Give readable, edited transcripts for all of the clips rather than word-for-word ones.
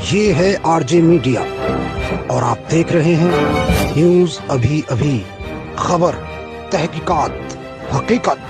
ये है RJ media और आप देख रहे हैं न्यूज अभी अभी, खबर, तहकीकात, हकीकत।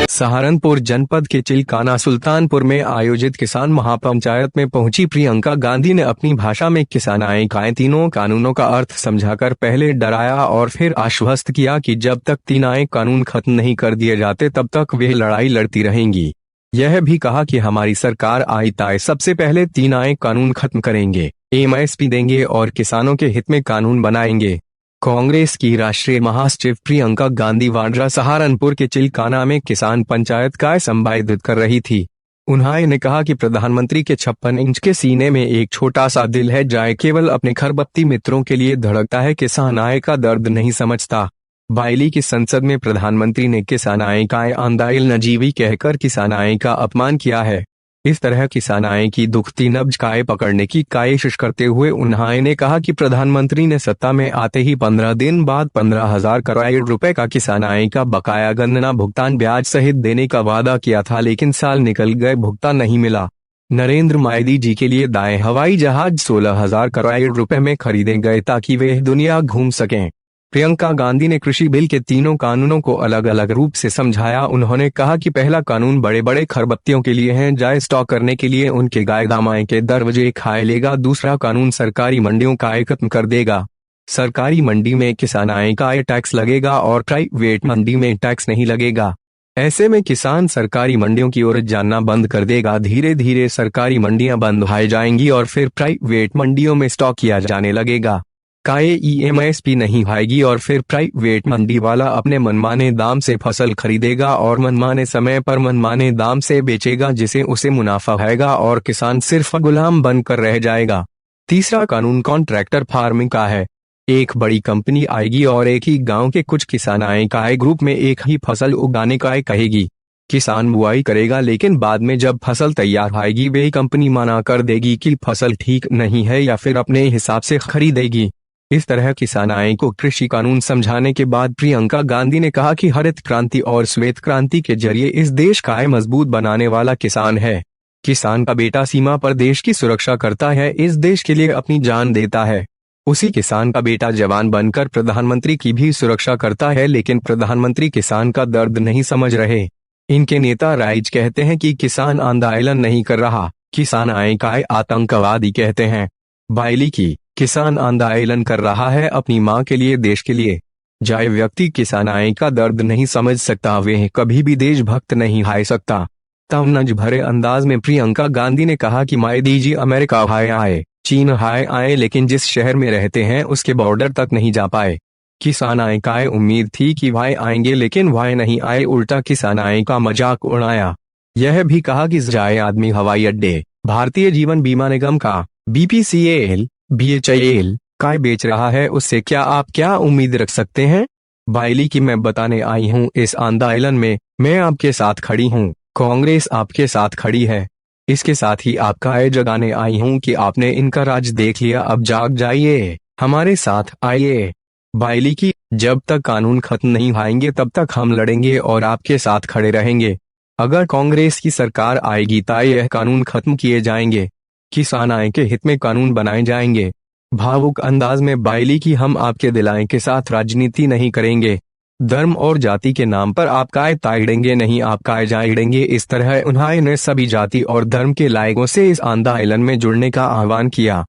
सहारनपुर जनपद के चिलकाना सुल्तानपुर में आयोजित किसान महापंचायत में पहुंची प्रियंका गांधी ने अपनी भाषा में किसान आय तीनों कानूनों का अर्थ समझाकर पहले डराया और फिर आश्वस्त किया कि जब तक तीन आय कानून खत्म नहीं कर दिए जाते तब तक वे लड़ाई लड़ती रहेंगी। यह भी कहा कि हमारी सरकार आए सबसे पहले तीन आय कानून खत्म करेंगे, एमएसपी देंगे और किसानों के हित में कानून बनाएंगे। कांग्रेस की राष्ट्रीय महासचिव प्रियंका गांधी वाड्रा सहारनपुर के चिलकाना में किसान पंचायत का संबोधित कर रही थी। उन्होंने कहा कि प्रधानमंत्री के 56 इंच के सीने में एक छोटा सा दिल है, जाए केवल अपने खरबत्ती मित्रों के लिए धड़कता है, किसान आय का दर्द नहीं समझता। बायली की संसद में प्रधानमंत्री ने किसान आय का आंदोलन नजीवी कहकर किसान आय का अपमान किया है। इस तरह किसान आय की दुखती नब्ज काय पकड़ने की कोशिश करते हुए उन्होंने कहा कि प्रधानमंत्री ने सत्ता में आते ही 15 दिन बाद 15,000 करोड़ रुपए का किसान आय का बकाया गन्ना भुगतान ब्याज सहित देने का वादा किया था, लेकिन साल निकल गए, भुगतान नहीं मिला। नरेंद्र मोदी जी के लिए दाएं हवाई जहाज 16,000 करोड़ रुपए में खरीदे गए ताकि वे दुनिया घूम सकें। प्रियंका गांधी ने कृषि बिल के तीनों कानूनों को अलग अलग रूप से समझाया। उन्होंने कहा कि पहला कानून बड़े बड़े खरबत्तियों के लिए है, जाए स्टॉक करने के लिए उनके गाय दामाए के दरवाजे खाए लेगा। दूसरा कानून सरकारी मंडियों का आय खत्म कर देगा। सरकारी मंडी में किसान आय का आय टैक्स लगेगा और प्राइवेट मंडी में टैक्स नहीं लगेगा। ऐसे में किसान सरकारी मंडियों की ओर जाना बंद कर देगा। धीरे धीरे सरकारी मंडियां बंद हो जाएंगी और फिर प्राइवेट मंडियों में स्टॉक किया जाने लगेगा। एमएसपी नहीं आएगी और फिर प्राइवेट मंडी वाला अपने मनमाने दाम से फसल खरीदेगा और मनमाने समय पर मनमाने दाम से बेचेगा, जिसे उसे मुनाफा होगा और किसान सिर्फ गुलाम बनकर रह जाएगा। तीसरा कानून कॉन्ट्रैक्टर फार्मिंग का है। एक बड़ी कंपनी आएगी और एक ही गांव के कुछ किसान आय ग्रुप में एक ही फसल उगाने का कहेगी। किसान बुआई करेगा, लेकिन बाद में जब फसल तैयार आएगी वे कंपनी मना कर देगी कि फसल ठीक नहीं है या फिर अपने हिसाब से खरीदेगी। इस तरह किसान आय को कृषि कानून समझाने के बाद प्रियंका गांधी ने कहा कि हरित क्रांति और श्वेत क्रांति के जरिए इस देश का आय मजबूत बनाने वाला किसान है। किसान का बेटा सीमा पर देश की सुरक्षा करता है, इस देश के लिए अपनी जान देता है। उसी किसान का बेटा जवान बनकर प्रधानमंत्री की भी सुरक्षा करता है, लेकिन प्रधानमंत्री किसान का दर्द नहीं समझ रहे। इनके नेता राइज कहते हैं कि किसान आंदोलन नहीं कर रहा, किसान आय का आतंकवादी कहते हैं। बायली की किसान आंदोलन कर रहा है अपनी माँ के लिए, देश के लिए। जाए व्यक्ति किसान आय का दर्द नहीं समझ सकता, वे कभी भी देशभक्त नहीं हो सकता। तमन्ना भरे अंदाज में प्रियंका गांधी ने कहा कि मोदी जी अमेरिका आए, चीन आए, लेकिन जिस शहर में रहते हैं उसके बॉर्डर तक नहीं जा पाए। किसान आय का उम्मीद थी कि वह आएंगे, लेकिन वह नहीं आए, उल्टा किसान आय का मजाक उड़ाया। यह भी कहा कि जाए आदमी हवाई अड्डे भारतीय जीवन बीमा निगम का BPCL BHIL का बेच रहा है, उससे आप क्या उम्मीद रख सकते हैं। बायली की मैं बताने आई हूँ, इस आंदोलन में मैं आपके साथ खड़ी हूँ, कांग्रेस आपके साथ खड़ी है। इसके साथ ही आपका आय जगाने आई हूँ कि आपने इनका राज देख लिया, अब जाग जाइए, हमारे साथ आइए। बायली की जब तक कानून खत्म नहीं आएंगे तब तक हम लड़ेंगे और आपके साथ खड़े रहेंगे। अगर कांग्रेस की सरकार आएगी तो यह कानून खत्म किए जाएंगे, किसान आय के हित में कानून बनाए जाएंगे। भावुक अंदाज में बायली की हम आपके दिलाए के साथ राजनीति नहीं करेंगे, धर्म और जाति के नाम पर आपका आय ताड़ेंगे नहीं, आपका आय जाड़ेंगे। इस तरह उन्होंने सभी जाति और धर्म के लोगों से इस आंदोलन में जुड़ने का आह्वान किया।